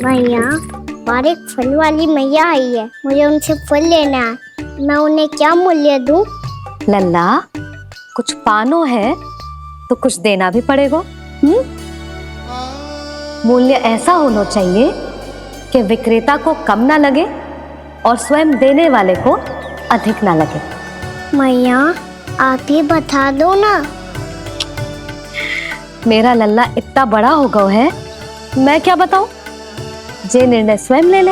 मैया, बाहर एक फल वाली मैया आई है, मुझे उनसे फल लेना है। मैं उन्हें क्या मूल्य दूं? लल्ला, कुछ पानो है तो कुछ देना भी पड़ेगा। मूल्य ऐसा होना चाहिए कि विक्रेता को कम ना लगे और स्वयं देने वाले को अधिक ना लगे। मैया, आप ही बता दो ना। मेरा लल्ला इतना बड़ा हो गया है, मैं क्या बताऊं? जे निर्णय स्वयं ले ले।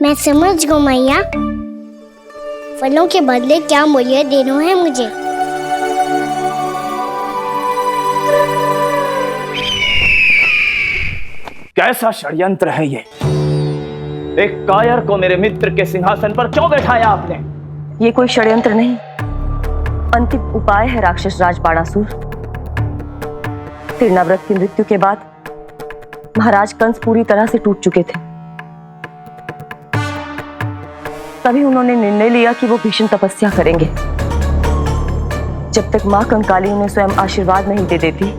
मैं समझ गई मैया, फलों के बदले क्या मूल्य देना है मुझे। कैसा षड्यंत्र है ये? एक कायर को मेरे मित्र के सिंहासन पर क्यों बैठाया आपने? ये कोई षड्यंत्र नहीं, अंतिम उपाय है राक्षस राज बाणासुर। तीर्णाव्रत की मृत्यु के बाद महाराज कंस पूरी तरह से टूट चुके थे। तभी उन्होंने निर्णय लिया कि वो भीषण तपस्या करेंगे। जब तक मां कंकाली उन्हें स्वयं आशीर्वाद नहीं दे देती,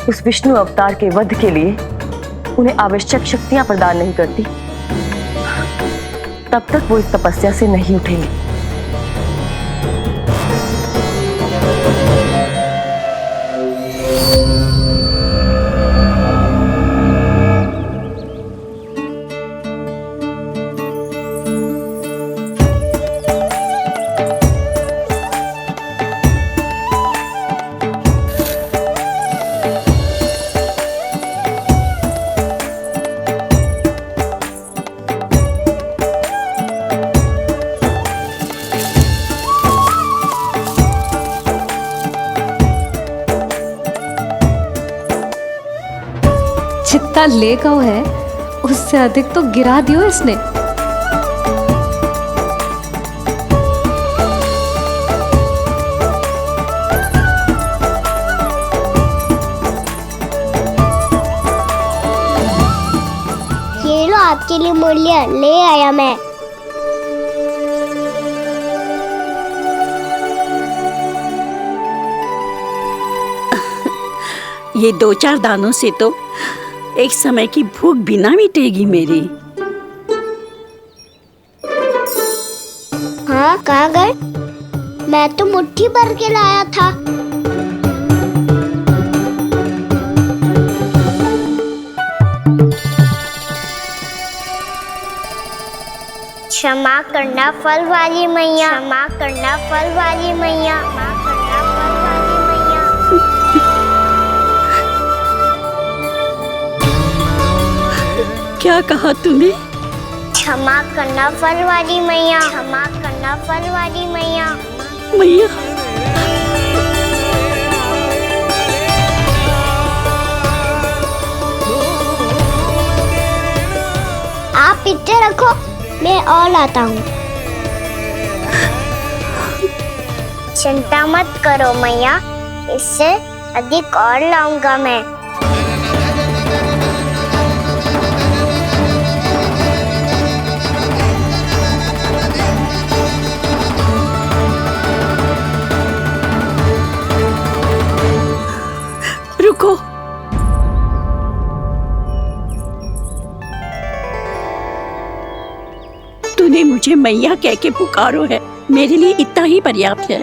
उस विष्णु अवतार के वध के लिए उन्हें आवश्यक शक्तियां प्रदान नहीं करती, तब तक वो इस तपस्या से नहीं उठेंगे। जितना ले गओ है उससे अधिक तो गिरा दियो इसने। ये लो आपके लिए मूल्य, ले आया मैं। ये 2-4 दानों से तो एक समय की भूख भी ना मिटेगी मेरी। हाँ, कहाँ गए? मैं तो मुट्ठी भर के लाया था। क्षमा करना फल वाली मैया, क्षमा करना फल वाली मैया, क्षमा करना फल वाली मैया। क्या कहा तूने? क्षमा करना फल वाली मैया, क्षमा करना फल वाली मैया। मैया, आप इतने रखो, मैं और लाता हूँ। चिंता मत करो मैया, इससे अधिक और लाऊंगा मैं। रुको। तूने मुझे मैया कह के पुकारो है, मेरे लिए इतना ही पर्याप्त है।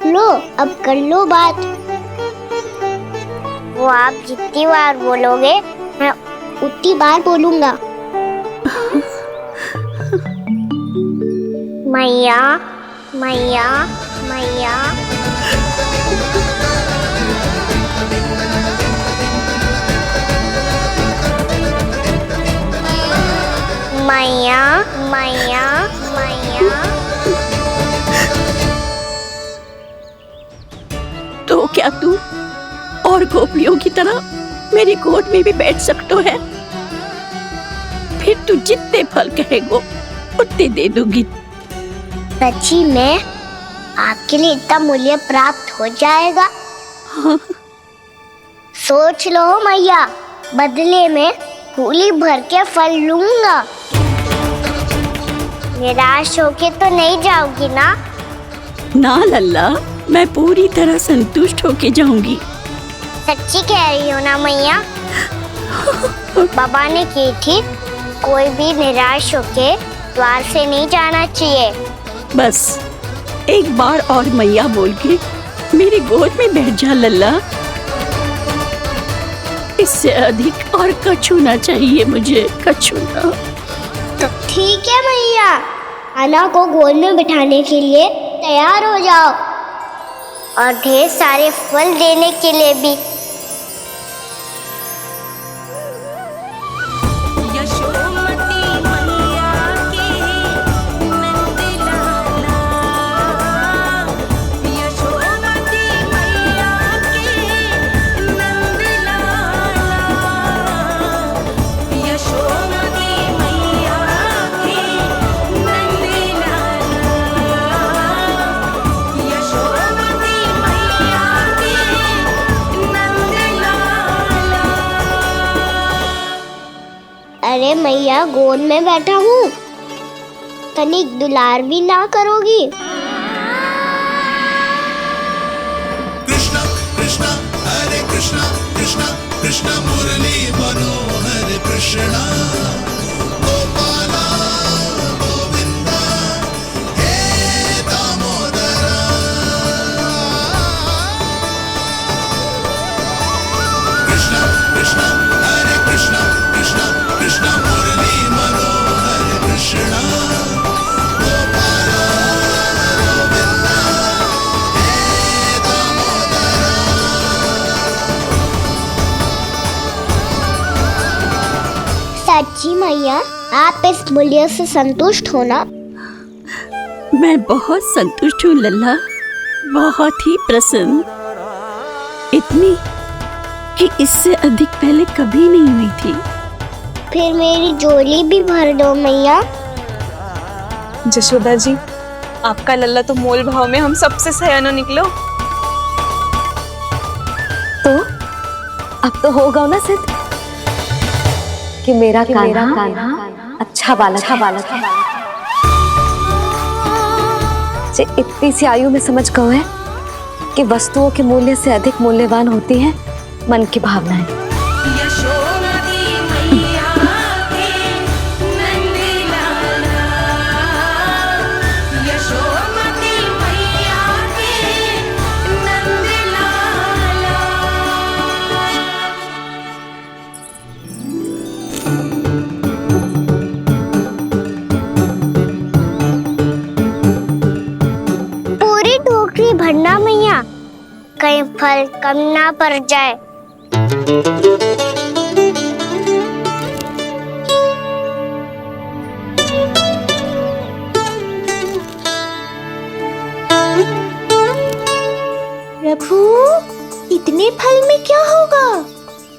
लो, अब कर लो बात। वो आप जितनी बार बोलोगे, मैं उतनी बार बोलूंगा। मैया, मैया, मैया। मैया, मैया, मैया। तो क्या तू और गोपियों की तरह मेरी गोद में भी बैठ सकते है? फिर तू जितने फल कहेगो उतने दे दूंगी। सच्ची में आपके लिए इतना मूल्य प्राप्त हो जाएगा? हाँ। सोच लो मैया, बदले में झोली भर के फल लूंगा। निराश होके तो नहीं जाओगी ना? ना लल्ला, मैं पूरी तरह संतुष्ट होके जाऊंगी। सच्ची कह रही हो ना मैया? बाबा ने की थी, कोई भी निराश होके द्वार से नहीं जाना चाहिए। बस एक बार और मैया बोल के मेरी गोद में बैठ जा लल्ला। इससे अधिक और कछु ना चाहिए मुझे, कछु ना। ठीक है मैया, अन्ना को गोद में बिठाने के लिए तैयार हो जाओ और ढेर सारे फल देने के लिए भी। अरे मैया, गोद में बैठा हूँ, तनिक दुलार भी ना करोगी? कृष्णा कृष्णा हरे कृष्णा कृष्णा कृष्णा मुरली मनोहर कृष्णा गोपाला गोविंदा हे दामोदरा। कृष्णा कृष्णा हरे कृष्णा कृष्णा कृष्णा मुरली मनोहर कृष्णा गोपाला गोविंदा हे दामोदरा। सच्ची मैया, आप इस मूल्य से संतुष्ट हो ना? मैं बहुत संतुष्ट हूँ लल्ला, बहुत ही प्रसन्न। इतनी कि इससे अधिक पहले कभी नहीं हुई थी। फिर मेरी झोली भी भर दो मैया। जशोदा जी, आपका लल्ला तो मोल भाव में हम सबसे सयाना निकलो। तो अब तो होगा ना सिद्ध कि मेरा कान्हा अच्छा बालक है। जे इतनी सी आयु में समझ गए है कि वस्तुओं के मूल्य से अधिक मूल्यवान होती है मन की भावनाएं। पूरी टोकरी भरना मैया, कहीं फल कम ना पड़ जाए। प्रभु, इतने फल में क्या होगा?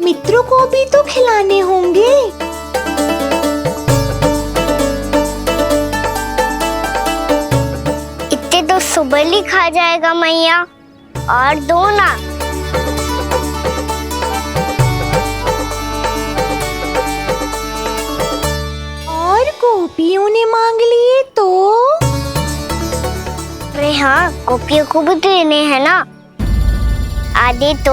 मित्रों को भी तो खिलाने होंगे। इतने तो सुबह ही खा जाएगा मैया, और दो ना। और गोपियों ने मांग लिए तो? अरे हाँ, गोपियों को भी देने हैं ना। आधे तो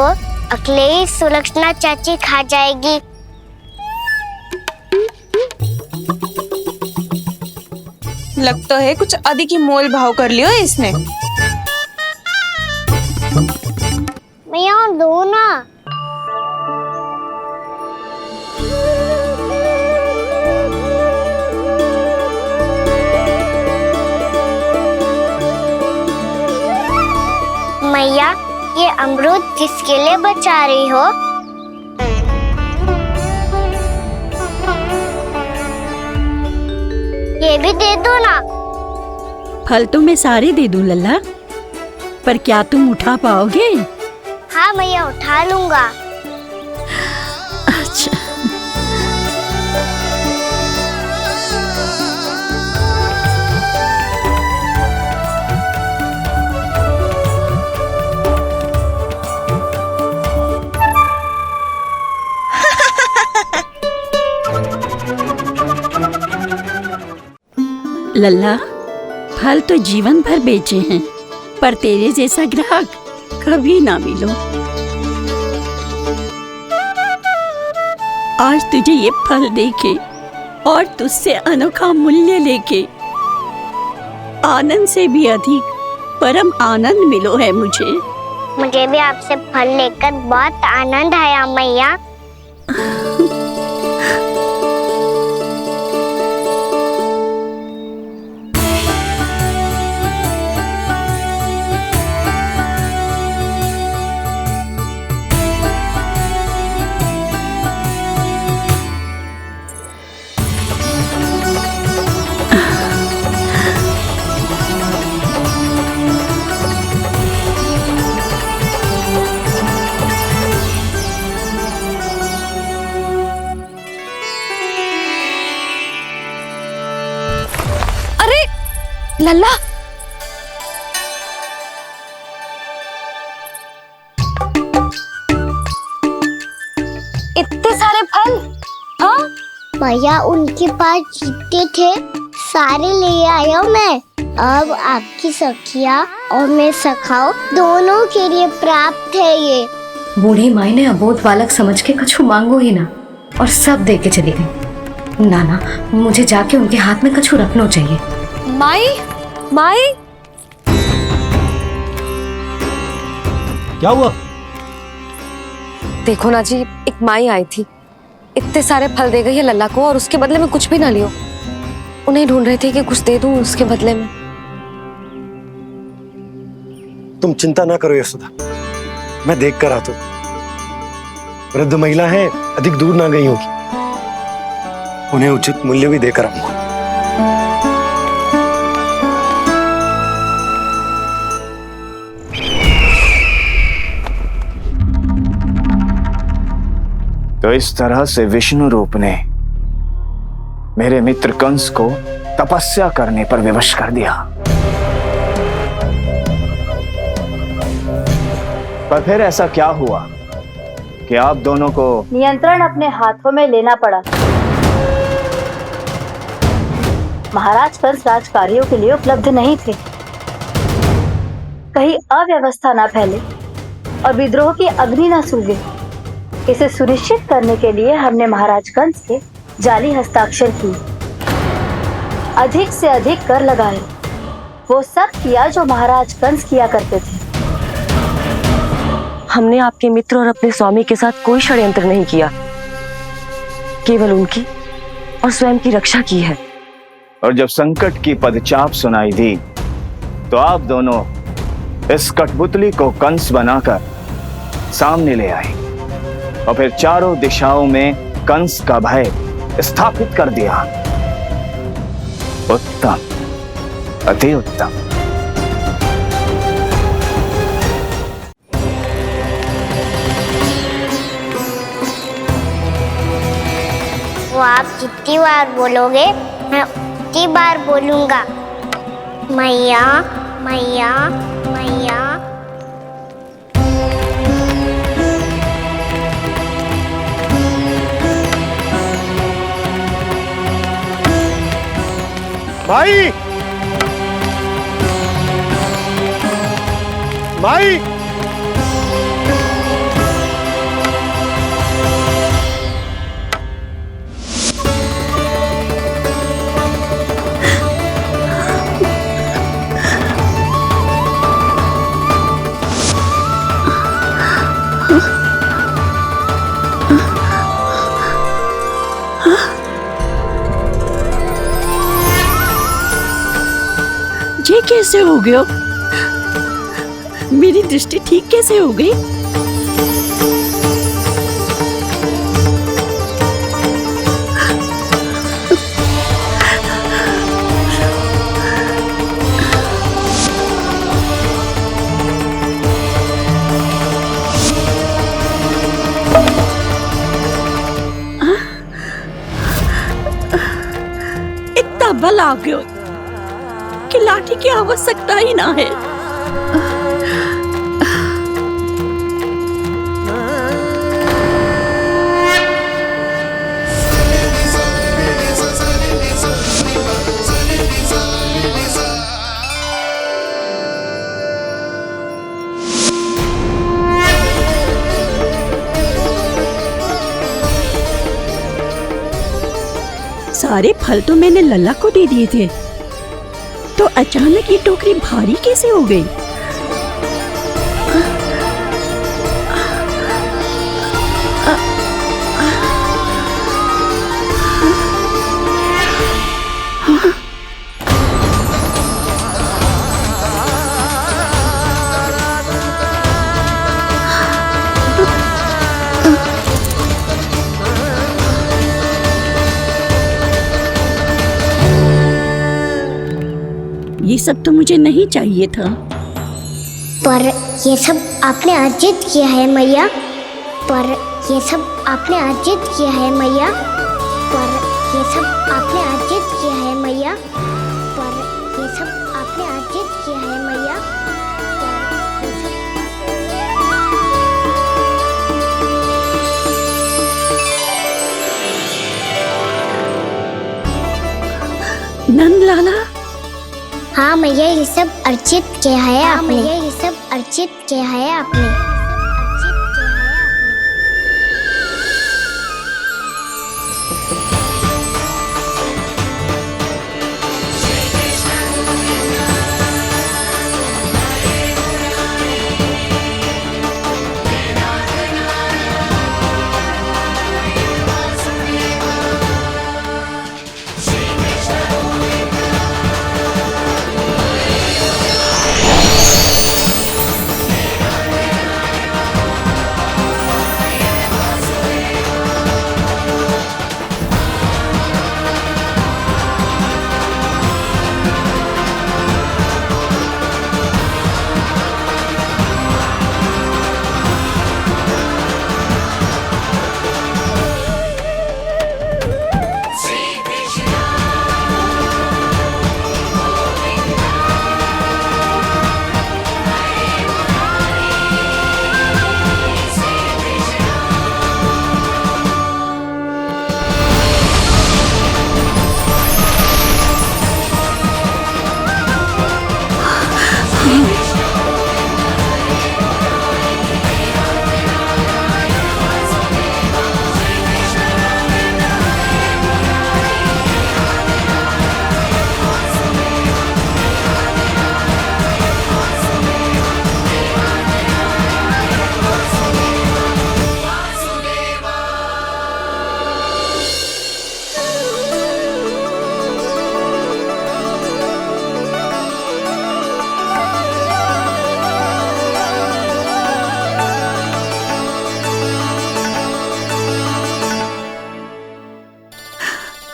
अकेले ही सुलक्षणा चाची खा जाएगी। लगता है कुछ अधिक ही मोल भाव कर लियो इसने। मैया और दो ना। मैया, ये अमरूद किसके लिए बचा रही हो? ये भी दे दो ना। फल तो मैं सारे दे दूं लल्ला, पर क्या तुम उठा पाओगे? हाँ मैया, उठा लूंगा। अच्छा। लल्ला, फल तो जीवन भर बेचे हैं, पर तेरे जैसा ग्राहक कभी ना मिलो। आज तुझे ये फल देके और तुझसे अनोखा मूल्य लेके आनंद से भी अधिक परम आनंद मिलो है मुझे। मुझे भी आपसे फल लेकर बहुत आनंद आया मैया। लल्ला, इतने सारे फल? हाँ भैया उनके पास जितने थे सारे ले आया मैं। अब आपकी सखिया और मैं सखाओ दोनों के लिए प्राप्त है ये। बूढ़ी माई ने अबोध बालक समझ के कछु मांगो ही ना और सब दे के चली गई। नाना, मुझे जाके उनके हाथ में कछु रखना चाहिए। माई, माई, क्या हुआ? देखो ना जी, एक माई आई थी, इतने सारे फल दे गई है लल्ला को और उसके बदले में कुछ भी ना लियो। उन्हें ढूंढ रहे थे कि कुछ दे दूं उसके बदले में। तुम चिंता ना करो यशोदा, मैं देख कर आता हूं। वृद्ध महिला है, अधिक दूर ना गई होगी, उन्हें उचित मूल्य भी देकर आऊंगा। तो इस तरह से विष्णु रूप ने मेरे मित्र कंस को तपस्या करने पर विवश कर दिया। पर फिर ऐसा क्या हुआ कि आप दोनों को नियंत्रण अपने हाथों में लेना पड़ा। महाराज कंस राजकार्यों के लिए उपलब्ध नहीं थे। कहीं अव्यवस्था ना फैले और विद्रोह की अग्नि न सूखे, इसे सुनिश्चित करने के लिए हमने महाराज कंस के जाली हस्ताक्षर किए, अधिक से अधिक कर लगाए। वो सब किया जो महाराज कंस किया करते थे। हमने आपके मित्र और अपने स्वामी के साथ कोई षड्यंत्र नहीं किया, केवल उनकी और स्वयं की रक्षा की है। और जब संकट की पदचाप सुनाई दी तो आप दोनों इस कठपुतली को कंस बनाकर सामने ले आए और फिर चारों दिशाओं में कंस का भय स्थापित कर दिया। उत्तम, अति उत्तम। वो आप जितनी बार बोलोगे मैं उतनी बार बोलूंगा। मैया मैया मैया। माई, माई, ये कैसे हो गया? मेरी दृष्टि ठीक कैसे हो गई? इतना बल आ गया कि लाठी की आवश्यकता ही ना है। सारे फल तो मैंने लल्ला को दे दिए थे, तो अचानक ये टोकरी भारी कैसे हो गई? ये सब तो मुझे नहीं चाहिए था। पर ये सब आपने अर्जित किया है मैया। पर ये सब आपने अर्जित किया है मैया। पर ये सब आपने अर्जित किया है मैया। पर ये सब आपने अर्जित किया है मैया। नंद लाला, हाँ मैया, ये सब अर्जित किया है आपने। मैया, ये सब अर्जित किया है आपने।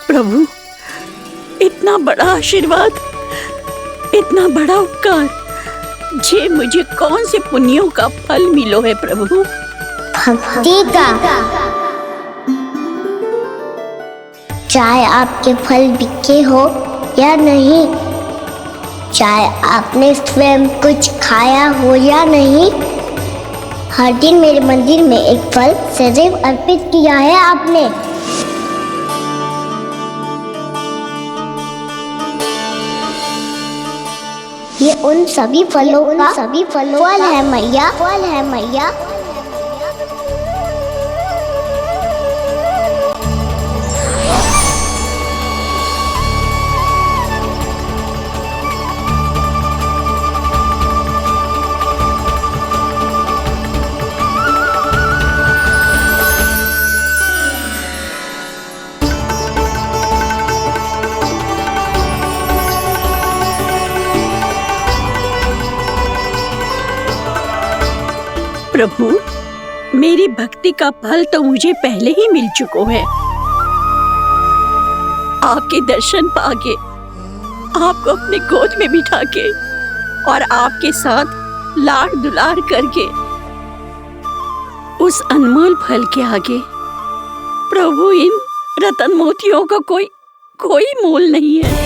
प्रभु, इतना बड़ा आशीर्वाद, इतना बड़ा उपकार, जे मुझे कौन से पुण्यों का फल मिलो है प्रभु? भक्ति का। चाहे आपके फल बिके हो या नहीं, चाहे आपने स्वयं कुछ खाया हो या नहीं, हर दिन मेरे मंदिर में एक फल सदैव अर्पित किया है आपने। ये उन सभी फलों का फल है मैया। फल है मैया। प्रभु, मेरी भक्ति का फल तो मुझे पहले ही मिल चुका है। आपके दर्शन पाके, आपको अपने गोद में बिठा के और आपके साथ लाड दुलार करके, उस अनमोल फल के आगे प्रभु इन रतन मोतियों का कोई मोल नहीं है।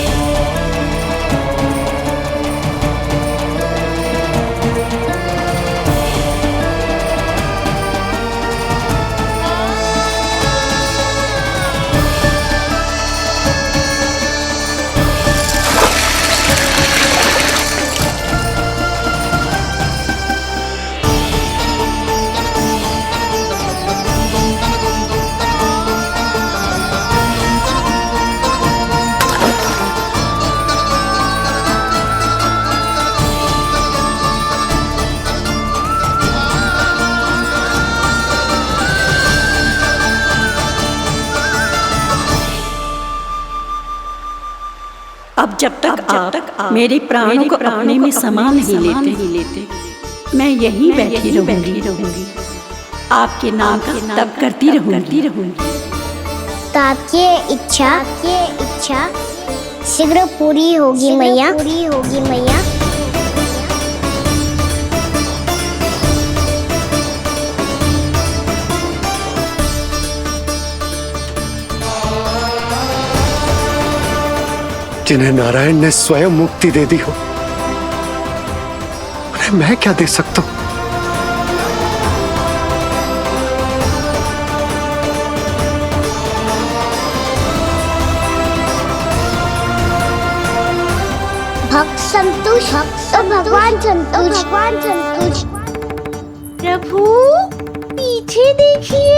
अब जब तक आप मेरे प्राणों को अपने में समा नहीं लेते मैं यहीं बैठी रहूंगी, आपके नाम का तब करती रहूंगी। तो आपकी इच्छा शीघ्र पूरी होगी मैया। जिन्हें नारायण ने स्वयं मुक्ति दे दी हो, उन्हें मैं क्या दे सकता हूं? भक्त संतोष तो भगवान संतोष। प्रभु पीछे देखिए।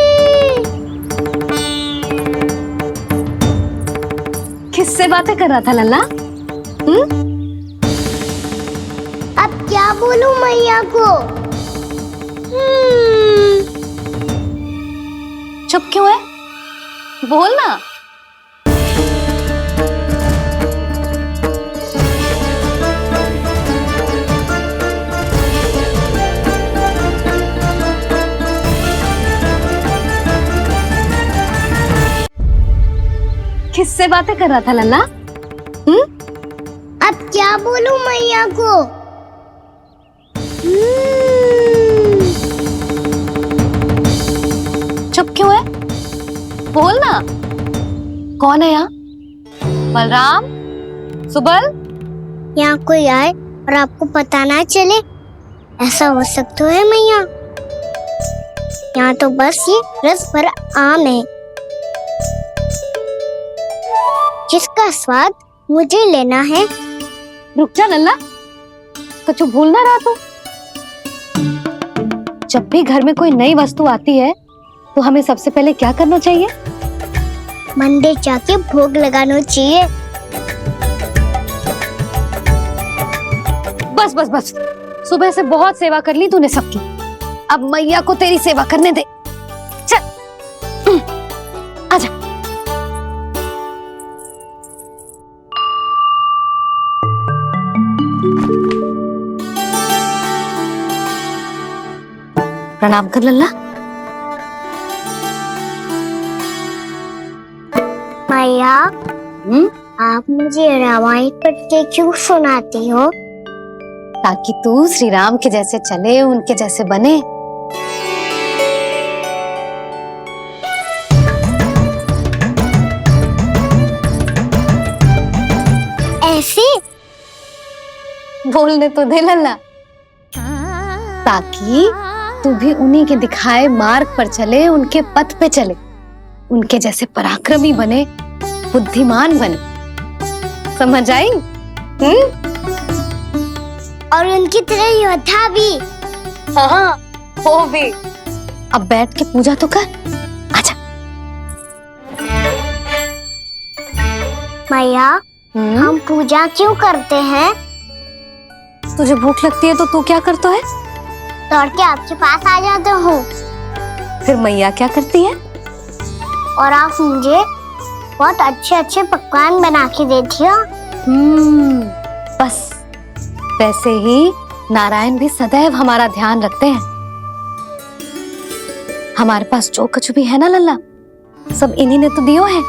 किससे बातें कर रहा था लल्ला? अब क्या बोलूं मैया को? चुप क्यों है? बोल ना। किससे बातें कर रहा था लल्ला? अब क्या बोलूं मैया को? चुप क्यों है? बोल ना। कौन है यहाँ? बलराम, सुबल? यहाँ कोई आए और आपको पता ना चले, ऐसा हो सकता है मैया? यहाँ तो बस ये रस भर आम है जिसका स्वाद मुझे लेना है। रुक जा लल्ला, कुछ भूल ना रहा तू। जब भी घर में कोई नई वस्तु आती है तो हमें सबसे पहले क्या करना चाहिए? मंदिर जाके भोग लगाना चाहिए। बस सुबह से बहुत सेवा कर ली तूने सबकी, अब मैया को तेरी सेवा करने दे। चल आजा। प्रणाम कर लल्ला। मैया, आप मुझे रामायण पढ़ के क्यों सुनाती हो? ताकि तू श्री राम के जैसे चले, उनके जैसे बने। ऐसे बोलने तो दे लल्ला, ताकि तू भी उन्हीं के दिखाए मार्ग पर चले, उनके पथ पे चले, उनके जैसे पराक्रमी बने, बुद्धिमान बने। समझ आई? और उनकी तरह योद्धा भी। हाँ, वो भी। अब बैठ के पूजा तो कर। आजा। मैया, हम पूजा क्यों करते हैं? तुझे भूख लगती है तो तू क्या करता है? दौड़ के आपके पास आ जाता हूँ। फिर मैया क्या करती है? और आप मुझे बहुत अच्छे अच्छे पकवान बना के देती हो। बस वैसे ही नारायण भी सदैव हमारा ध्यान रखते हैं। हमारे पास जो कुछ भी है ना लल्ला, सब इन्हीं ने तो दियो है।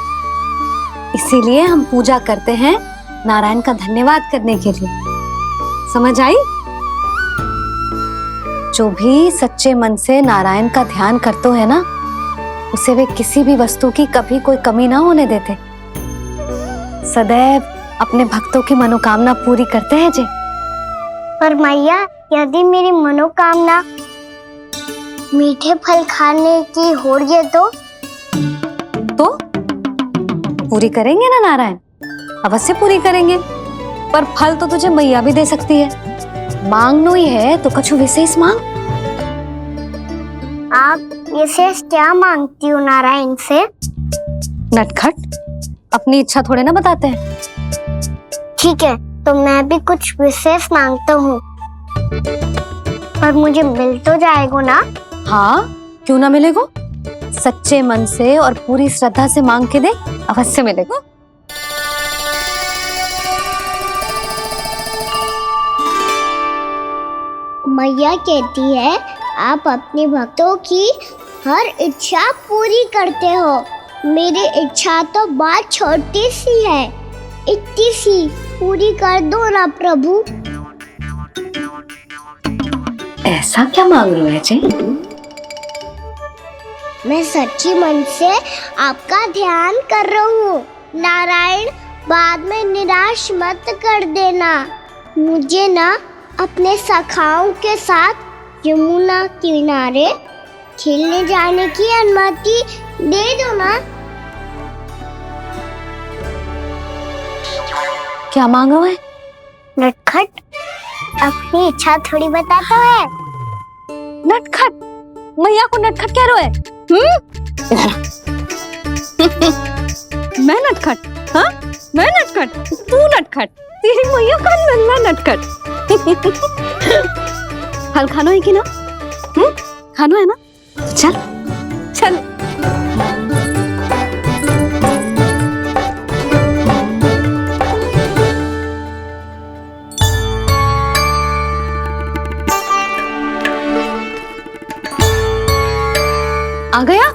इसीलिए हम पूजा करते हैं नारायण का धन्यवाद करने के लिए। समझ आई? जो भी सच्चे मन से नारायण का ध्यान करते है ना, उसे वे किसी भी वस्तु की कभी कोई कमी ना होने देते। सदैव अपने भक्तों की मनोकामना पूरी करते हैं जी। पर मैया, यदि मेरी मनोकामना मीठे फल खाने की हो रही है तो पूरी करेंगे ना नारायण? अवश्य पूरी करेंगे। पर फल तो तुझे मैया भी दे सकती है। मांगनो ही है तो कुछ विशेष मांग। आप विशेष क्या मांगती हो नारायण से? नटखट, अपनी इच्छा थोड़े ना बताते हैं। ठीक है, तो मैं भी कुछ विशेष मांगता हूँ, पर मुझे मिल तो जाएगा ना? हाँ, क्यों ना मिलेगा? सच्चे मन से और पूरी श्रद्धा से मांग के दे, अवश्य मिलेगा। मैया कहती है आप अपने भक्तों की हर इच्छा पूरी करते हो। मेरी इच्छा तो बहुत छोटी सी है, इतनी सी पूरी कर दो ना प्रभु। ऐसा क्या मांग रहे हैं जी? मैं सच्ची मन से आपका ध्यान कर रहा हूँ। नारायण, बाद में निराश मत कर देना। मुझे ना अपने सखाओं के साथ यमुना किनारे खेलने जाने की अनुमति दे दो ना। क्या मांगा है? नटखट, अपनी इच्छा थोड़ी बताता है। नटखट? मैया को नटखट कह रहे है? मैं नटखट? हाँ, मैं नटखट? तू नटखट? तेरी मैया का नल्ला नटखट। हल खानो है कि ना? खानो है ना? चल चल। आ गया?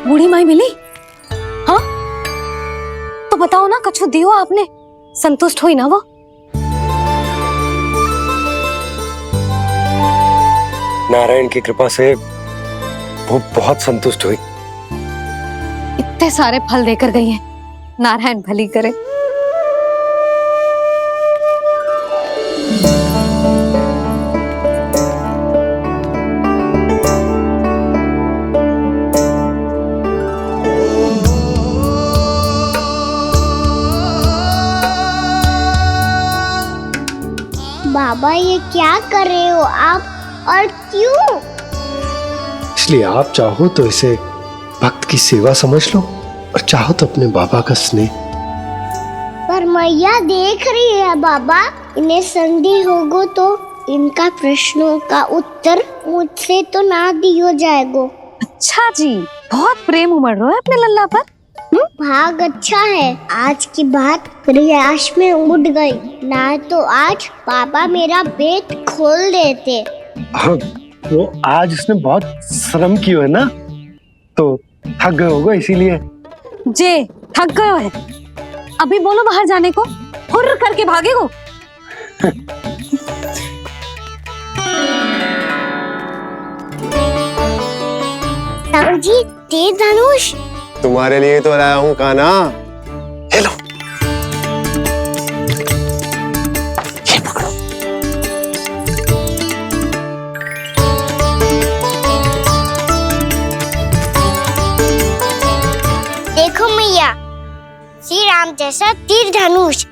बूढ़ी माई मिली? हाँ, तो बताओ ना, कछु दियो आपने, संतुष्ट हुई ना वो? नारायण की कृपा से वो बहुत संतुष्ट हुई। इतने सारे फल देकर गई हैं, नारायण भली करे। बाबा, ये क्या कर रहे हो आप, और क्यों? इसलिए आप चाहो तो इसे भक्त की सेवा समझ लो, और चाहो तो अपने बाबा का स्नेह। पर मैया देख रही है बाबा, इन्हें संदेह होगो तो इनका प्रश्नों का उत्तर मुझसे तो ना दियो जाएगो। अच्छा जी, बहुत प्रेम उमड़ रहा है अपने लल्ला पर। भाग अच्छा है, आज की बात प्रयास में उड़ गई, ना तो आज पापा मेरा पेट खोल देते। वो आज उसने बहुत श्रम की है ना, तो थक गए होगा इसीलिए। जे थक गए है, अभी बोलो बाहर जाने को, हुर्र करके भागेगो। राम जी, तीर धनुष तुम्हारे लिए तो लाया हूँ कान्हा। ले लो। ये पकड़ो। देखो मैया, श्री राम जैसा तीर धनुष।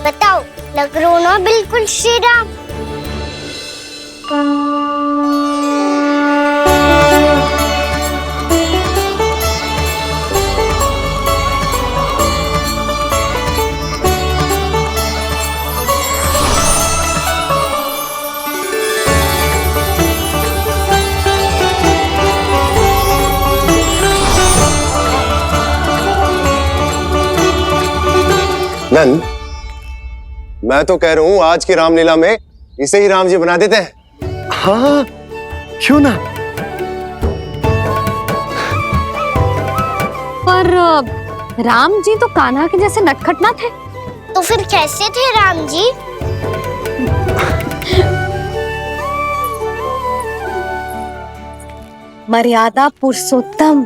बताओ, लग रहा ना बिल्कुल श्री राम? नंद, मैं तो कह रहा हूँ आज की रामलीला में इसे ही राम जी बना देते हैं। हाँ, क्यों ना? पर राम जी तो कान्हा के जैसे नटखट ना थे। तो फिर कैसे थे राम जी? मर्यादा पुरुषोत्तम,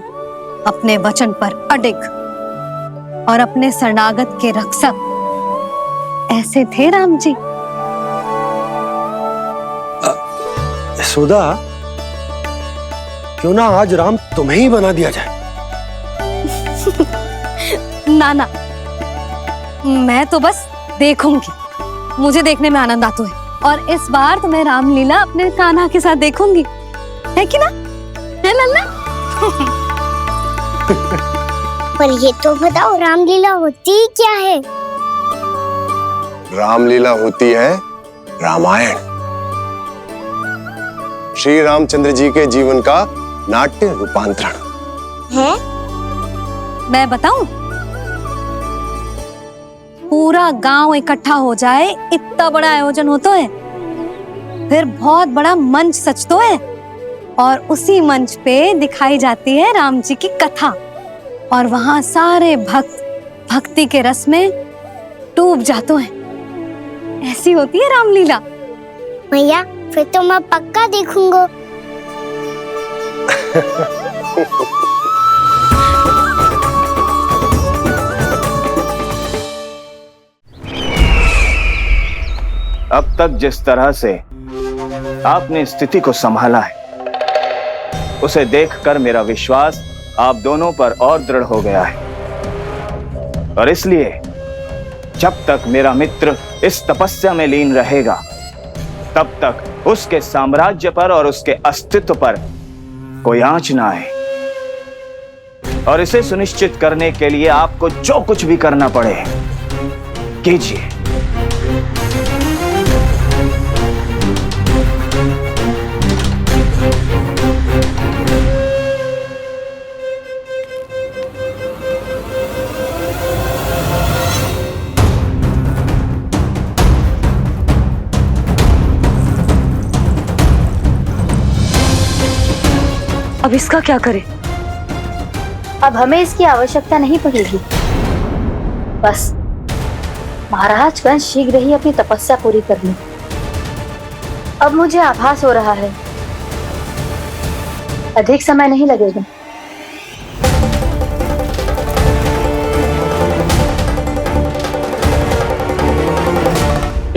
अपने वचन पर अडिग और अपने शरणागत के रक्षक, ऐसे थे राम जी। यशोदा, क्यों ना आज राम तुम्हें ही बना दिया जाए? ना ना, मैं तो बस देखूंगी, मुझे देखने में आनंद आता है, और इस बार तो मैं रामलीला अपने कान्हा के साथ देखूंगी, है कि ना? है लल्ला? पर ये तो बताओ, रामलीला होती क्या है? रामलीला होती है रामायण, श्री रामचंद्र जी के जीवन का नाट्य रूपांतरण है। मैं बताऊं? पूरा गांव इकट्ठा हो जाए, इतना बड़ा आयोजन होता है। फिर बहुत बड़ा मंच सजतो है और उसी मंच पे दिखाई जाती है राम जी की कथा और वहां सारे भक्त भक्ति के रस में डूब जाते हैं। ऐसी होती है रामलीला। मैया फिर तो मैं पक्का देखूंगा। अब तक जिस तरह से आपने स्थिति को संभाला है, उसे देखकर मेरा विश्वास आप दोनों पर और दृढ़ हो गया है। और इसलिए जब तक मेरा मित्र इस तपस्या में लीन रहेगा, तब तक उसके साम्राज्य पर और उसके अस्तित्व पर कोई आंच ना आए। और इसे सुनिश्चित करने के लिए आपको जो कुछ भी करना पड़े कीजिए। अब इसका क्या करें? अब हमें इसकी आवश्यकता नहीं पड़ेगी। बस महाराज कंस शीघ्र ही अपनी तपस्या पूरी कर ले। अब मुझे आभास हो रहा है अधिक समय नहीं लगेगा।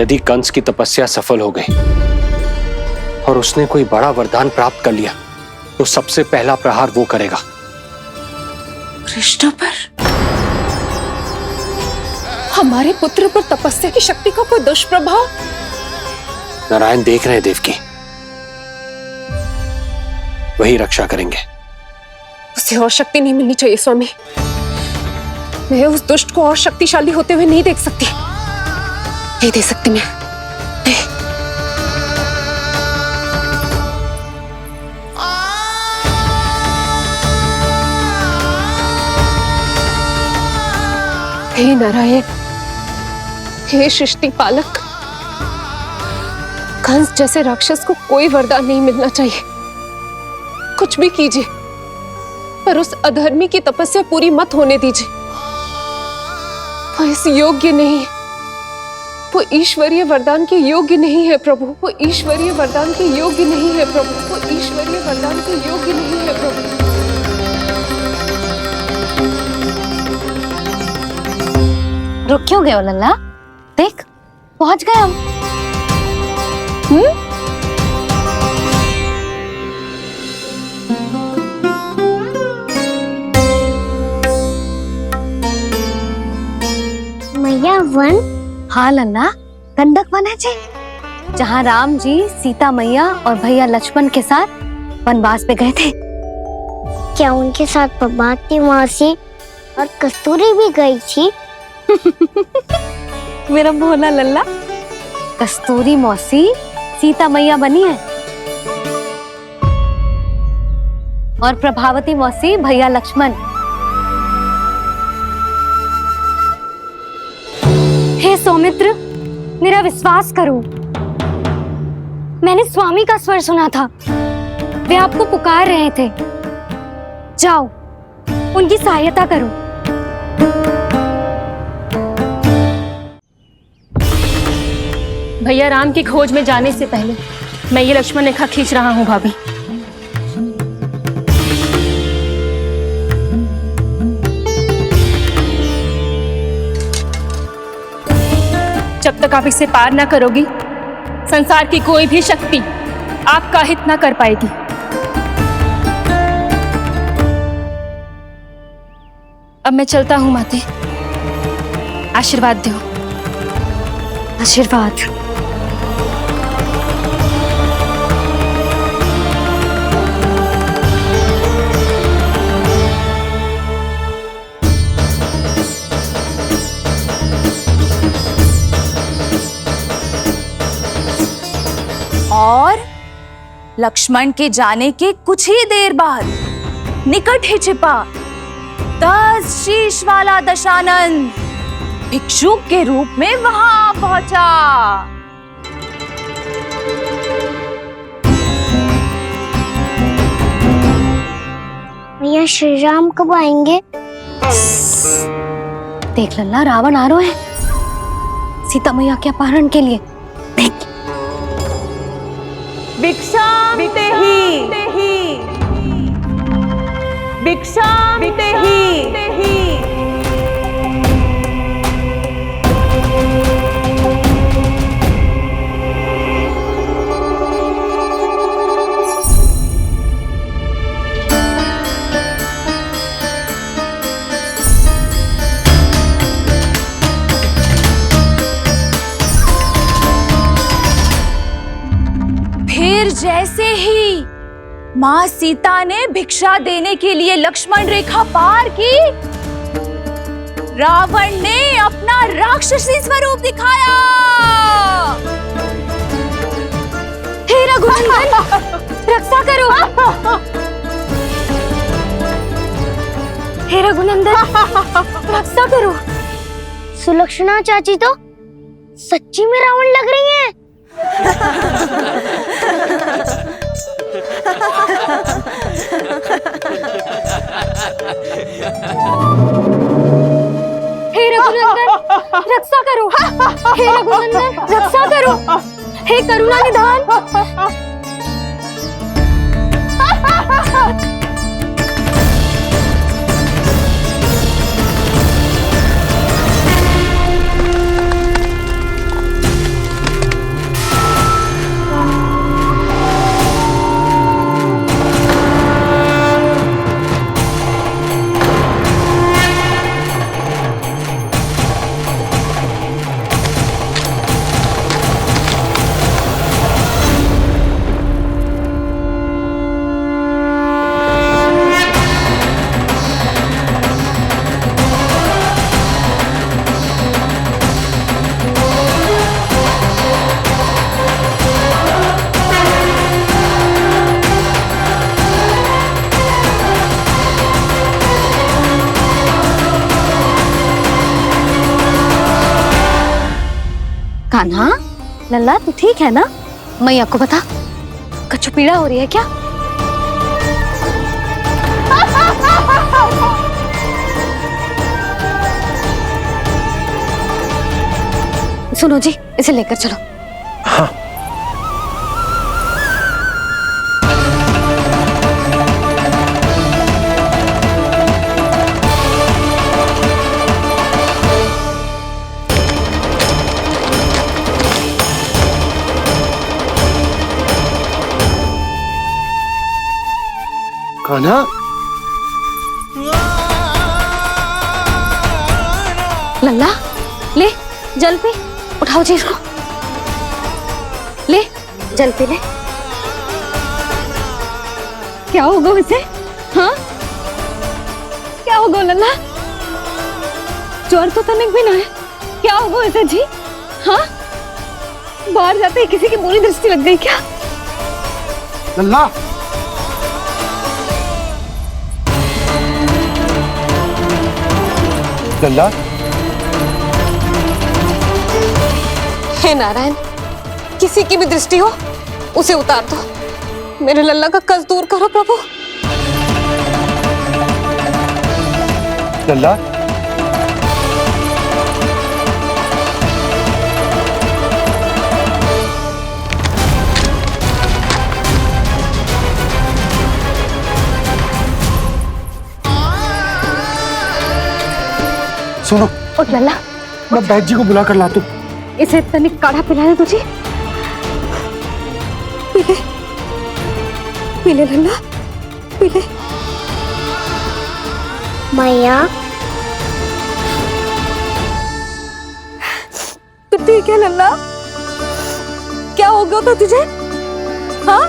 यदि कंस की तपस्या सफल हो गई और उसने कोई बड़ा वरदान प्राप्त कर लिया, तो सबसे पहला प्रहार वो करेगा। कृष्ण पर, हमारे पुत्र पर तपस्या की शक्ति का कोई दुष्प्रभाव? नारायण देख रहे हैं देवकी, वही रक्षा करेंगे। उसे और शक्ति नहीं मिलनी चाहिए स्वामी। मैं उस दुष्ट को और शक्तिशाली होते हुए नहीं देख सकती, नहीं दे सकती मैं। हे नारायण, हे सृष्टि पालक, कंस जैसे राक्षस को कोई वरदान नहीं मिलना चाहिए। कुछ भी कीजिए, पर उस अधर्मी की तपस्या पूरी मत होने दीजिए। वो इस योग्य नहीं है, वो ईश्वरीय वरदान के योग्य नहीं है प्रभु। वो ईश्वरीय वरदान के योग्य नहीं है प्रभु। वो ईश्वरीय वरदान के योग्य नहीं है प्रभु। रुक क्यों गए हो लल्ला? देख पहुंच गए हम। मैया वन? हाँ लल्ला, गंडक वन है जी, जहाँ राम जी सीता मैया और भैया लक्ष्मण के साथ वनवास पे गए थे। क्या उनके साथ प्रभाती मौसी और कस्तूरी भी गई थी? मेरा भोला लल्ला, कस्तूरी मौसी सीता मैया बनी है और प्रभावती मौसी भैया लक्ष्मण। हे सौमित्र, मेरा विश्वास करो, मैंने स्वामी का स्वर सुना था। वे आपको पुकार रहे थे। जाओ, उनकी सहायता करो। भैया राम की खोज में जाने से पहले मैं ये लक्ष्मण रेखा खींच रहा हूँ भाभी। जब तक आप इसे पार ना करोगी, संसार की कोई भी शक्ति आपका हित ना कर पाएगी। अब मैं चलता हूँ माते, आशीर्वाद दो। आशीर्वाद। और लक्ष्मण के जाने के कुछ ही देर बाद निकट ही छिपा 10 शीश वाला दशानन भिक्षुक के रूप में वहां पहुंचा। मैया श्री राम कब आएंगे? देख लल्ला, रावण आ रहा है सीता मैया के अपहरण के लिए। देख। भिक्षाम देहि, भिक्षाम देहि। फिर जैसे ही माँ सीता ने भिक्षा देने के लिए लक्ष्मण रेखा पार की, रावण ने अपना राक्षसी स्वरूप दिखाया। हे रघुनंदन, रक्षा करो। हे रघुनंदन, रक्षा करो। सुलक्षणा चाची तो सच्ची में रावण लग रही हैं। हे रघुनंदन, रक्षा करो। हे रघुनंदन, रक्षा करो। हे करुणा निधान। कान्हा, लल्ला तू ठीक है ना? मैया को बता, कछु पीड़ा हो रही है क्या? सुनो जी, इसे लेकर चलो। हाँ। कान्हा, लल्ला ले जल पी। उठाओ जी इसको, ले जल पी ले। क्या होगा इसे? हाँ, क्या होगा लल्ला? ज्वर तो तनिक भी ना है। क्या होगा इसे जी? हाँ, बाहर जाते ही किसी की बुरी दृष्टि लग गई क्या? लल्ला, लल्ला। हे नारायण, किसी की भी दृष्टि हो उसे उतार दो। मेरे लल्ला का कष्ट दूर करो प्रभु। लल्ला, सुनो, उठ लल्ला, मैं बैद जी को बुला कर लाता हूँ। इसे तनिक काढ़ा पिलाना तुझे। पी ले, पी ले लल्ला, पी ले। मैया, तो ठीक है लल्ला, क्या हो गया था तुझे? हाँ,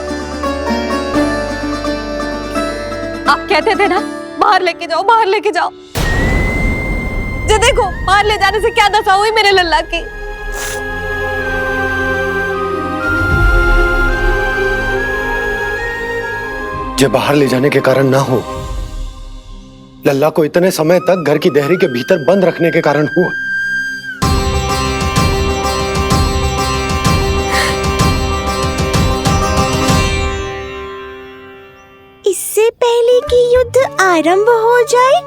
आप कहते थे ना बाहर लेके जाओ, बाहर लेके जाओ। जे देखो, बाहर ले जाने से क्या दशा हुई मेरे लल्ला की। जो बाहर ले जाने के कारण ना हो, लल्ला को इतने समय तक घर की देहरी के भीतर बंद रखने के कारण हुआ। कि युद्ध आरंभ हो जाए।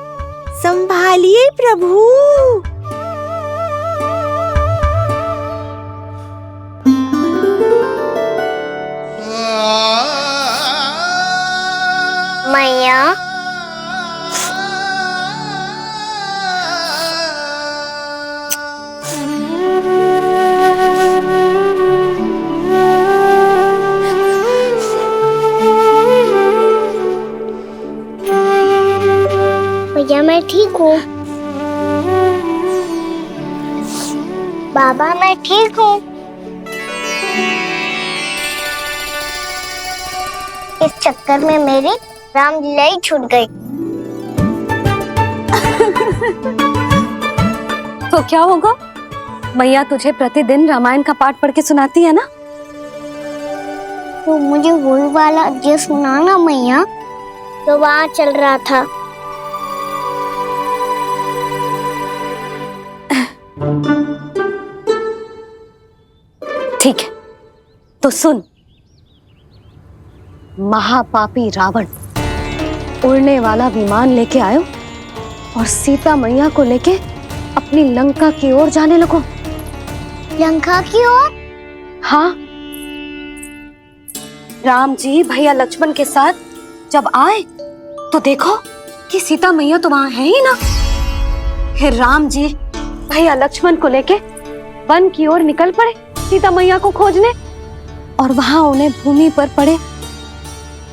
संभालिए प्रभु। मैया, भैया मैं ठीक हूँ। बाबा मैं ठीक हूँ। इस चक्कर में मेरी रामलीला ही छूट गई। तो क्या होगा? मैया तुझे प्रतिदिन रामायण का पाठ पढ़ के सुनाती है ना? तो मुझे वही वाला अध्याय सुनाना मैया, तो वहाँ चल रहा था। ठीक है, तो सुन। महापापी रावण उड़ने वाला विमान लेके आयो और सीता मैया को लेके अपनी लंका की ओर जाने लगो। लंका की ओर? हाँ, राम जी भैया लक्ष्मण के साथ जब आए तो देखो कि सीता मैया तो वहां है ही ना। फिर राम जी भैया लक्ष्मण को लेके वन की ओर निकल पड़े सीता मैया को खोजने, और वहां उन्हें भूमि पर पड़े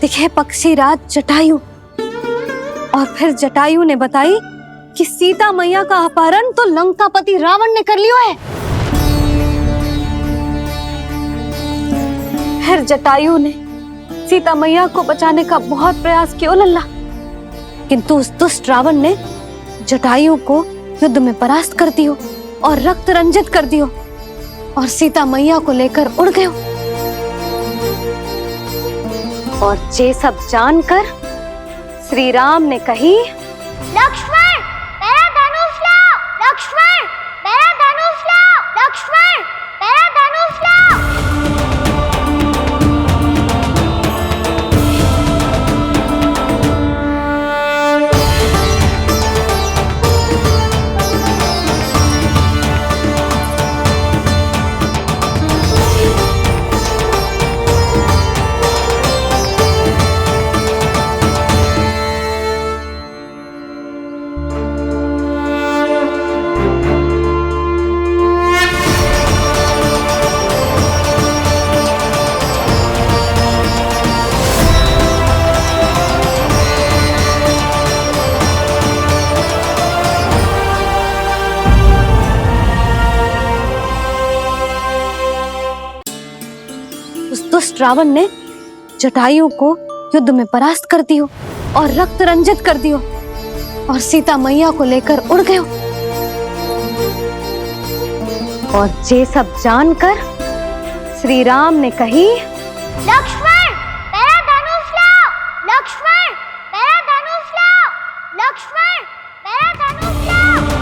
दिखे पक्षी राज जटायु। और फिर जटायु ने बताई कि सीता मैया का अपहरण तो लंकापति रावण ने कर लियो है। फिर जटायु ने सीता मैया को बचाने का बहुत प्रयास किया लल्ला, किंतु उस दुष्ट रावण ने जटायु को युद्ध में परास्त कर दियो और रक्त रंजित कर दियो और सीता मैया को लेकर उड़ गयो। और ये सब जानकर श्री राम ने कही, लक्ष्मण मेरा धनुष लाओ, लक्ष्मण मेरा धनुष लाओ, लक्ष्मण मेरा धनुष लाओ। दुष्ट रावण ने जटायु को युद्ध में परास्त कर दियो और रक्त रंजित कर दियो और सीता मैया को लेकर उड़ गयो। और ये सब जानकर श्री राम ने कही, लक्ष्मण मेरा धनुष लाओ, लक्ष्मण मेरा धनुष लाओ, लक्ष्मण मेरा धनुष लाओ।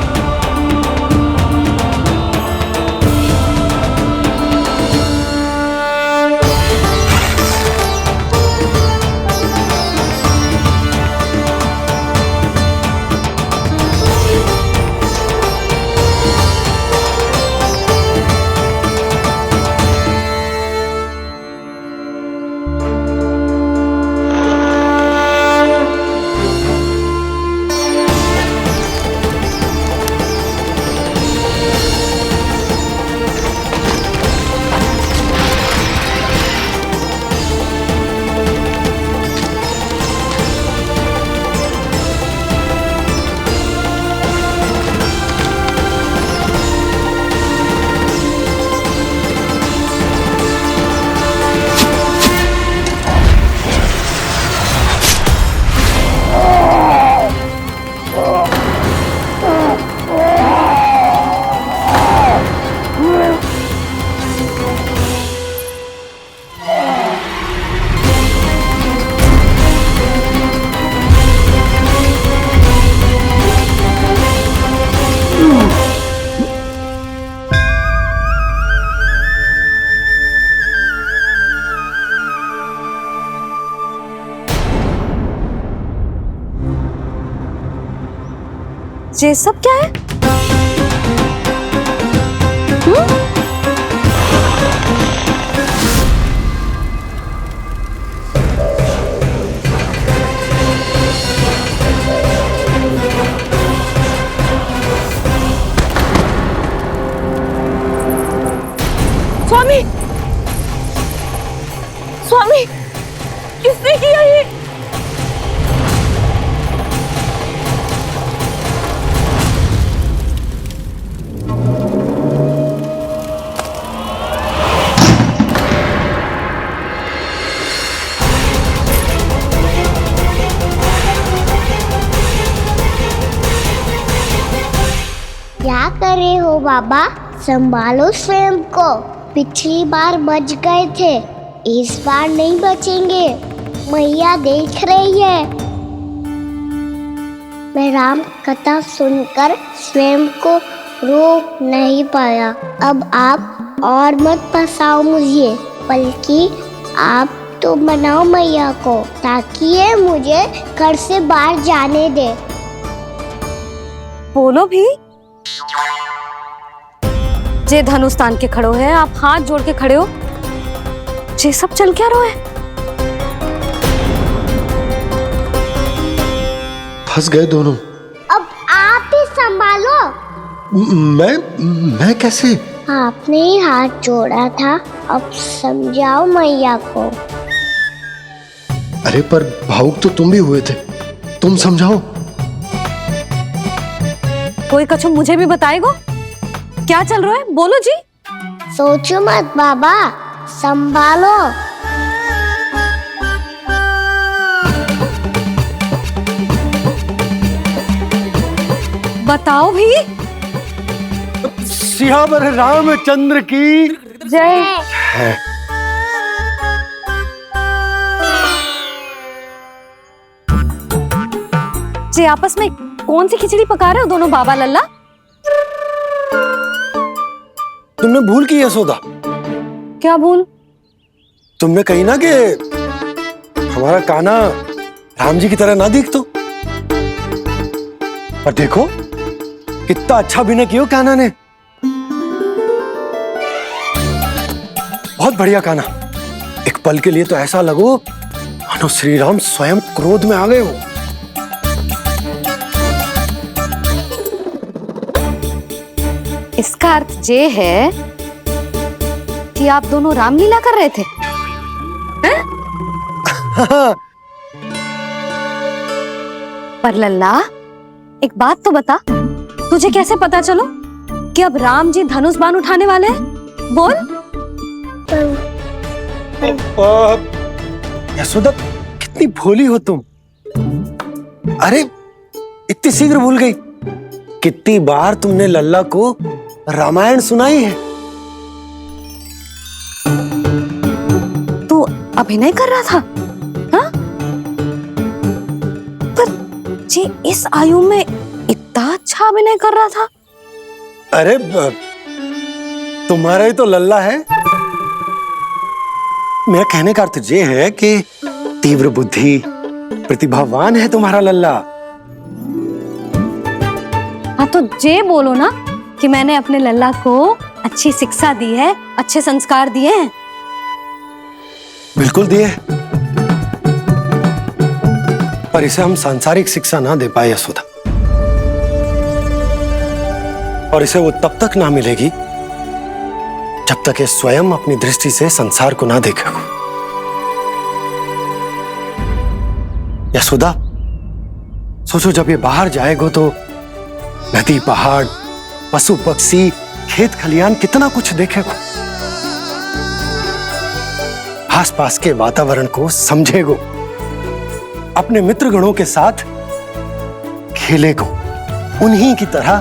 ये सब क्या है? स्वामी, स्वामी, किसने किया ये? क्या कर रहे हो बाबा? संभालो स्वयं को। पिछली बार बच गए थे, इस बार नहीं बचेंगे। मैया देख रही है। मैं राम कथा सुनकर स्वयं को रोक नहीं पाया। अब आप और मत फंसाओ मुझे, बल्कि आप तो मनाओ मैया को, ताकि ये मुझे घर से बाहर जाने दे। बोलो भी। जे धनुष तान के खड़ो है, आप हाथ जोड़ के खड़े हो। ये सब चल क्या रहा है? फंस गए दोनों। अब आप ही संभालो। मैं कैसे? आपने ही हाथ जोड़ा था, अब समझाओ मैया को। अरे पर भावुक तो तुम भी हुए थे, तुम समझाओ। कोई कछु मुझे भी बताएगो? क्या चल रहा है? बोलो जी। सोचो मत बाबा, संभालो। बताओ भी। सियावर रामचंद्र की जय। है। जी आपस में कौन सी खिचड़ी पका रहे हो दोनों बाबा लल्ला? तुमने भूल की यशोदा? क्या भूल? तुमने कही ना कि हमारा कान्हा राम जी की तरह ना दिख तो। और देखो कितना अच्छा अभिनय किया कान्हा ने। बहुत बढ़िया कान्हा। एक पल के लिए तो ऐसा लगो मानो श्री राम स्वयं क्रोध में आ गए हो। इसका अर्थ ये है कि आप दोनों रामलीला कर रहे थे? हैं? पर लल्ला एक बात तो बता, तुझे कैसे पता चलो कि अब राम जी धनुष बाण उठाने वाले हैं? बोल। यशोदा कितनी भोली हो तुम। अरे इतनी शीघ्र भूल गई। कितनी बार तुमने लल्ला को रामायण सुनाई है। तू अभिनय कर रहा था? हाँ? पर जी इस आयु में इतना अच्छा अभिनय कर रहा था? अरे तुम्हारा ही तो लल्ला है। मेरा कहने का अर्थ ये है कि तीव्र बुद्धि, प्रतिभावान है तुम्हारा लल्ला। हाँ तो जे बोलो ना कि मैंने अपने लल्ला को अच्छी शिक्षा दी है, अच्छे संस्कार दिए हैं। बिल्कुल दिए, पर इसे हम सांसारिक शिक्षा ना दे पाए यशोदा। और इसे वो तब तक ना मिलेगी जब तक ये स्वयं अपनी दृष्टि से संसार को ना देखेगा। यशोदा सोचो, जब ये बाहर जाएगा तो नदी, पहाड़, पशु पक्षी, खेत खलियान कितना कुछ देखेगा। आसपास के वातावरण को समझेगो, अपने मित्रगणों के साथ खेलेगो, उन्हीं की तरह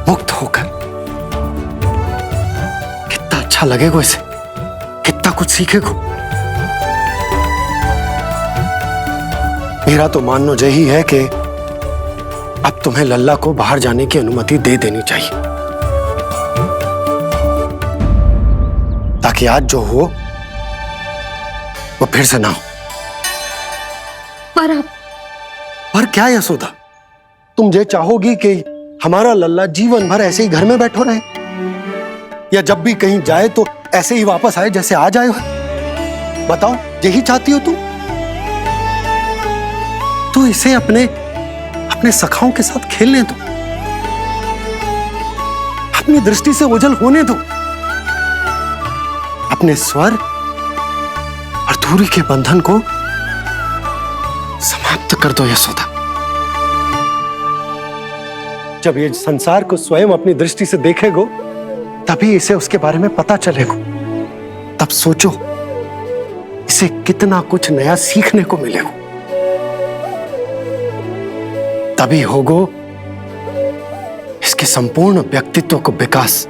मुक्त होकर। कितना अच्छा लगेगा इसे, कितना कुछ सीखेगो। मेरा तो मानना यही है कि अब तुम्हें लल्ला को बाहर जाने की अनुमति दे देनी चाहिए, ताकि आज जो हो वो फिर से ना हो। पर क्या यशोदा, तुम ये चाहोगी कि हमारा लल्ला जीवन भर ऐसे ही घर में बैठो रहे, या जब भी कहीं जाए तो ऐसे ही वापस आए जैसे आज आए हो? बताओ, यही चाहती हो तुम? तो इसे अपने अपने सखाओं के साथ खेलने दो, अपनी दृष्टि से ओझल होने दो, अपने स्वर और दूरी के बंधन को समाप्त कर दो यशोदा। जब ये संसार को स्वयं अपनी दृष्टि से देखेगो, तभी इसे उसके बारे में पता चलेगा। तब सोचो इसे कितना कुछ नया सीखने को मिलेगा। तभी होगो इसके संपूर्ण व्यक्तित्व को विकास।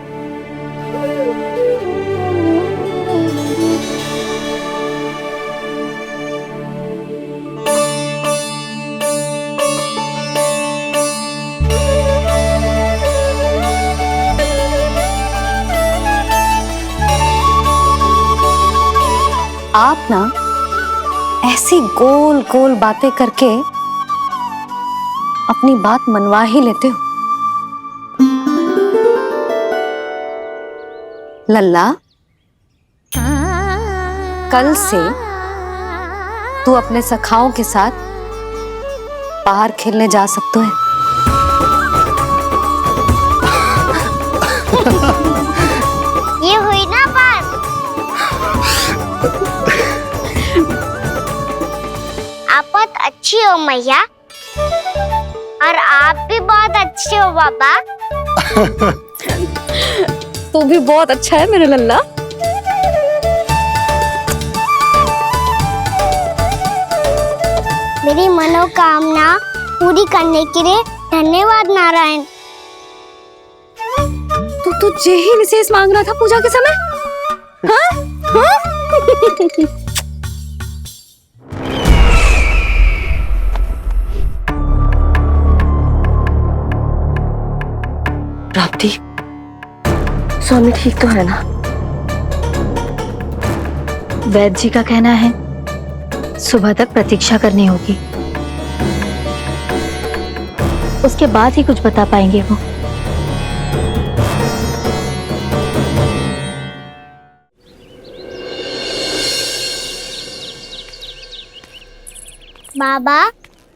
आप ना ऐसी गोल गोल बातें करके अपनी बात मनवा ही लेते हो। लल्ला, कल से तू अपने सखाओं के साथ बाहर खेलने जा सकते हैं। ये हुई ना बात। आप बहुत अच्छी हो मैया, और आप भी बहुत अच्छे हो बाबा। तू भी बहुत अच्छा है मेरा लल्ला। मेरी मनोकामना पूरी करने के लिए धन्यवाद नारायण। तू तुझे ही विशेष मांग रहा था पूजा के समय? हाँ? हाँ? प्राप्ति, स्वामी ठीक तो है ना? वैद्य जी का कहना है सुबह तक प्रतीक्षा करनी होगी, उसके बाद ही कुछ बता पाएंगे वो। बाबा,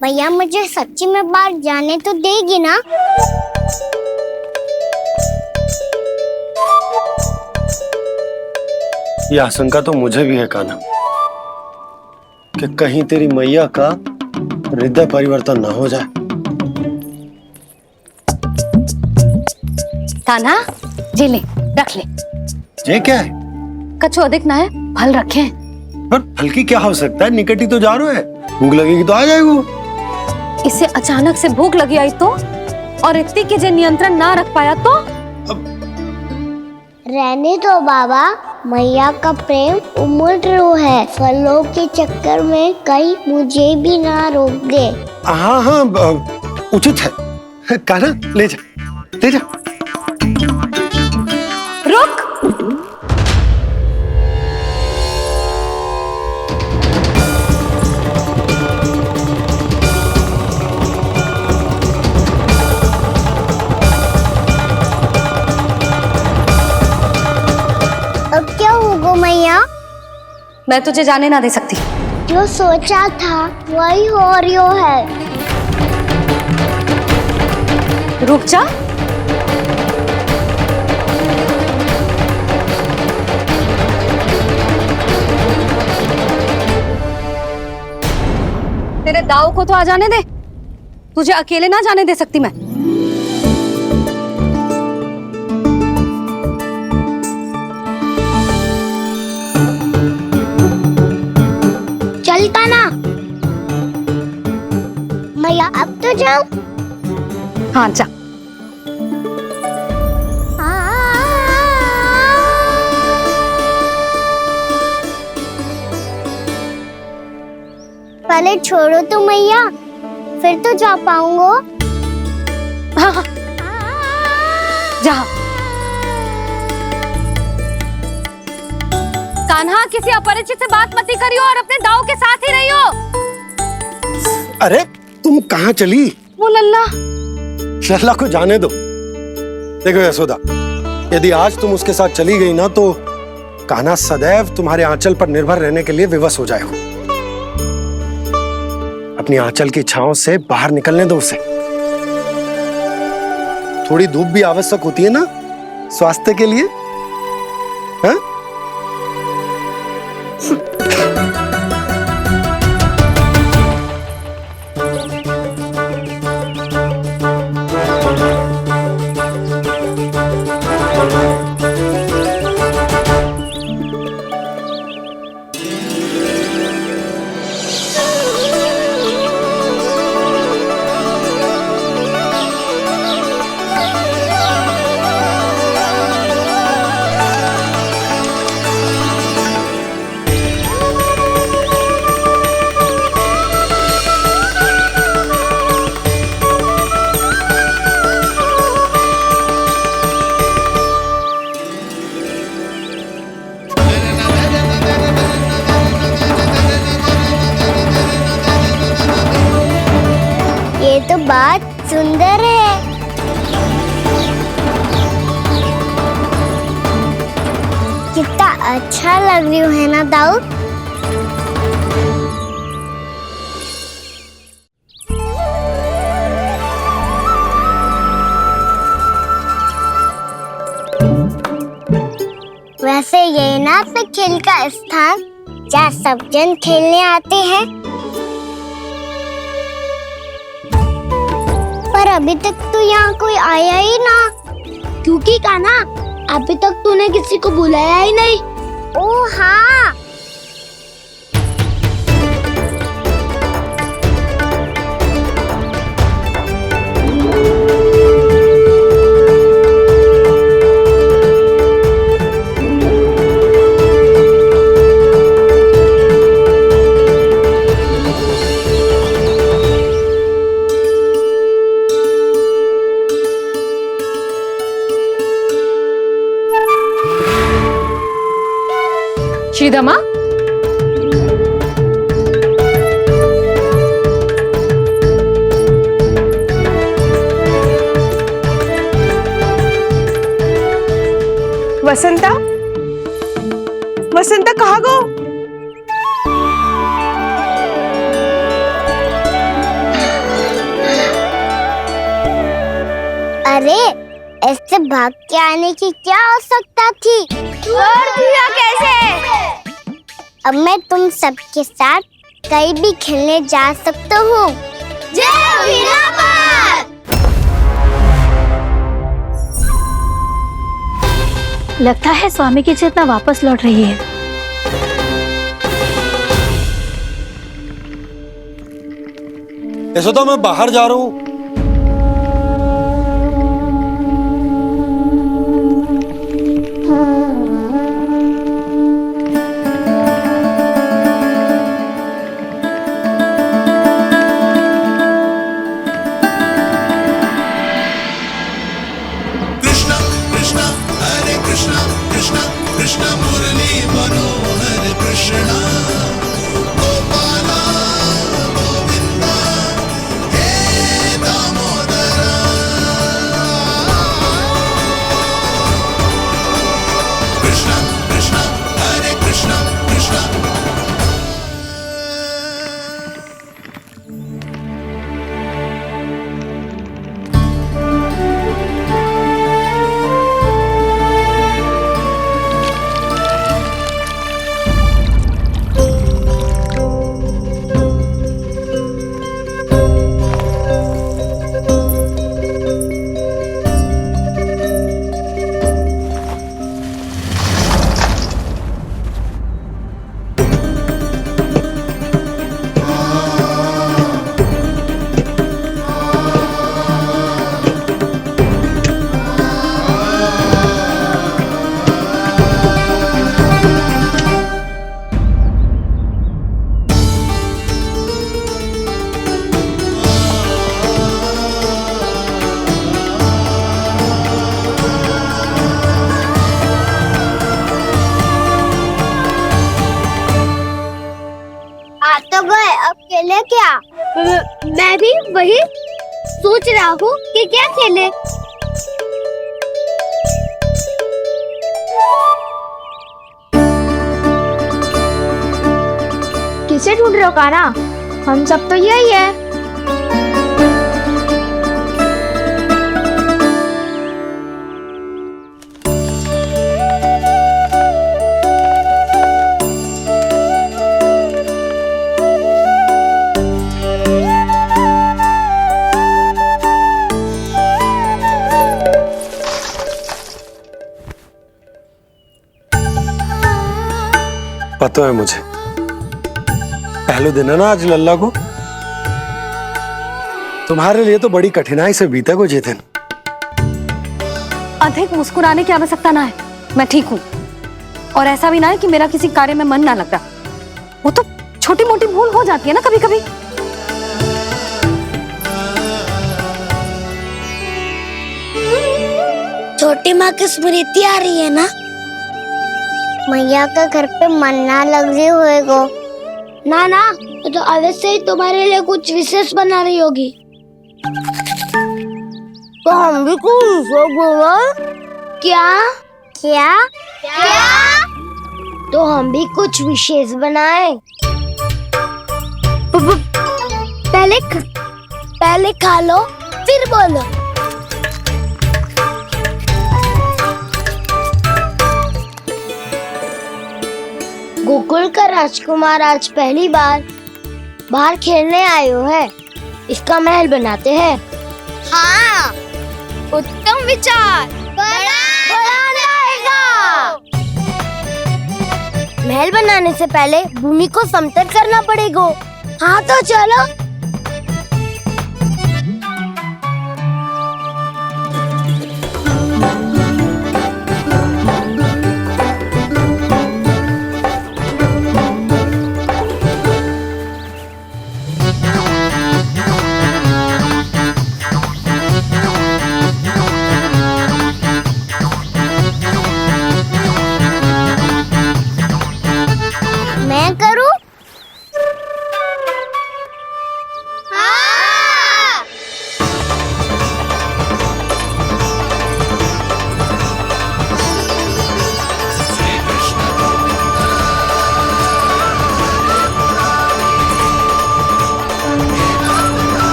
भैया मुझे सच्ची में बाहर जाने तो देगी ना? ये आशंका तो मुझे भी है कान्हा, कि कहीं तेरी मैया का हृदय परिवर्तन ना हो जाए। कान्हा, जी ले, रख ले। ये क्या है? कछु अधिक ना है, फल रखे हैं। पर फल की क्या हो सकता है, निकट ही तो जा रहे हैं, भूख लगेगी तो आ जाएगा। इसे अचानक से भूख लगी आई तो, और इतनी की जे नियंत्रण ना रख पाया तो? रहने दो बाबा, मैया का प्रेम उमड़ है, फलों के चक्कर में कहीं मुझे भी ना रोक दे। हाँ हाँ, उचित है। कान्हा, ले जा, ले जा। रुक। अब क्या होगा मैया? मैं तुझे जाने ना दे सकती। जो सोचा था वही हो रही है। रुक जा। तेरे दाव को तो आ जाने दे, तुझे अकेले ना जाने दे सकती मैं। चलता ना मैया, अब तो जाओ। हाँ जा। पहले छोड़ो तो मैया, फिर तो जा पाऊंगा। हाँ हाँ, जा। कान्हा, किसी अपरिचित से बात मत करियो और अपने दाव के साथ ही रहियो। अरे तुम कहाँ चली? वो लल्ला, लल्ला को जाने दो। देखो यशोदा, यदि आज तुम उसके साथ चली गई ना तो कान्हा सदैव तुम्हारे आंचल पर निर्भर रहने के लिए विवश हो जाएगा। अपनी आंचल की छांव से बाहर निकलने दो उसे। थोड़ी धूप भी आवश्यक होती है ना स्वास्थ्य के लिए, हाँ? ये तो बात सुंदर है। कितना अच्छा लग रही है ना दाऊ। वैसे ये ना तो खेल का स्थान जहाँ सब जन खेलने आते हैं, पर अभी तक तो यहाँ कोई आया ही ना। क्योंकि कान्हा अभी तक तूने किसी को बुलाया ही नहीं। ओ हाँ, श्रीदामा, वसंता, वसंता कहाँ गो? अरे ऐसे भाग के आने की क्या आवश्यकता थी? कैसे? अब मैं तुम सबके साथ कहीं भी खेलने जा सकता हूँ। जय वीरापाल! लगता है स्वामी की चेतना वापस लौट रही है। यशोदा, मैं बाहर जा रहा हूँ। कृष्ण मुरली मनोहर कृष्ण गोपाला गोविंदा हे दामोदरा। कृष्ण कृष्ण हरे कृष्ण कृष्ण। आ तो गए, अब खेले क्या? मैं भी वही सोच रहा हूँ कि क्या खेले। किसे ढूंढ रहे हो काना? हम सब तो यही है। पता है मुझे, पहले दिन है ना आज लल्ला को। तुम्हारे लिए तो बड़ी कठिनाई से बीता को ये दिन। अधिक मुस्कुराने की आवश्यकता ना है, मैं ठीक हूँ। और ऐसा भी ना है कि मेरा किसी कार्य में मन ना लग रहा। वो तो छोटी मोटी भूल हो जाती है ना कभी कभी। छोटी माँ की स्मृति आ रही है ना? मैया का घर पे मन ना लग रही होएगो। ना ना, तो अवश्य ही तुम्हारे लिए कुछ विशेष बना रही होगी। तो हम भी कुछ विशेष बोलो। क्या क्या क्या? तो हम भी कुछ विशेष बनाए। पहले खा लो फिर बोलो। गोकुल का राजकुमार आज पहली बार बाहर खेलने आए हो है। इसका महल बनाते हैं। हाँ, उत्तम विचार। बड़ा रहेगा। महल बनाने से पहले भूमि को समतल करना पड़ेगा। हाँ तो चलो। मैं करूं? हाँ।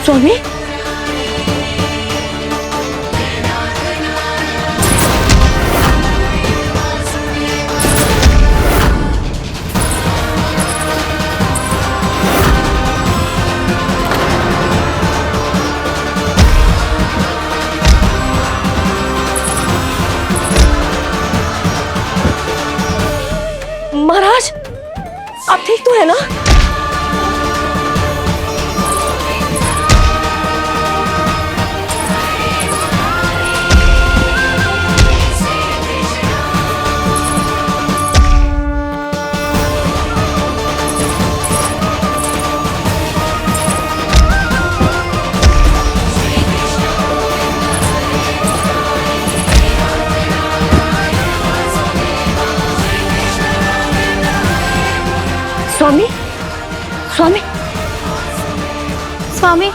स्वामी, महाराज आप ठीक तो है ना? स्वामी, स्वामी, स्वामी।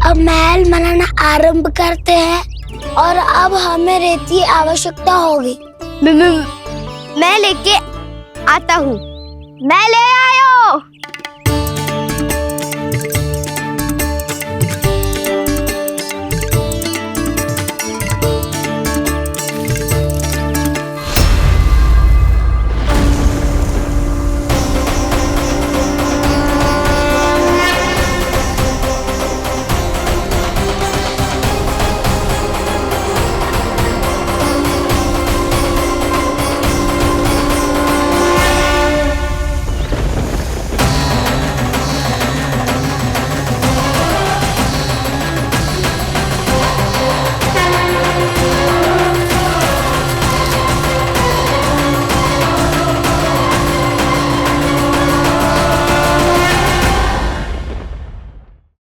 अब महल बनाना आरंभ करते हैं और अब हमें रेत की आवश्यकता होगी। मैं लेके आता हूँ। मैं ले